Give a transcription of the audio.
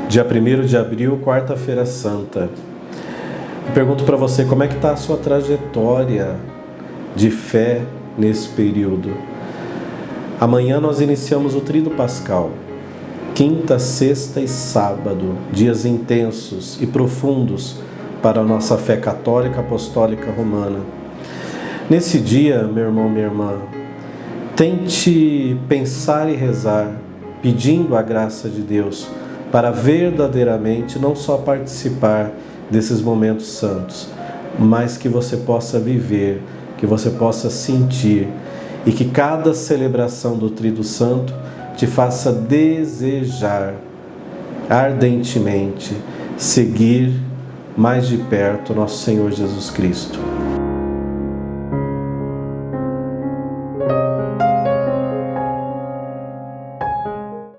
Dia 1º de abril, quarta-feira santa. Eu pergunto para você, como é que está a sua trajetória de fé nesse período? Amanhã nós iniciamos o Tríduo Pascal. Quinta, sexta e sábado, dias intensos e profundos para a nossa fé católica, apostólica, romana. Nesse dia, meu irmão, minha irmã, tente pensar e rezar, pedindo a graça de Deus para verdadeiramente não só participar desses momentos santos, mas que você possa viver, que você possa sentir e que cada celebração do Tríduo Santo te faça desejar ardentemente seguir mais de perto nosso Senhor Jesus Cristo.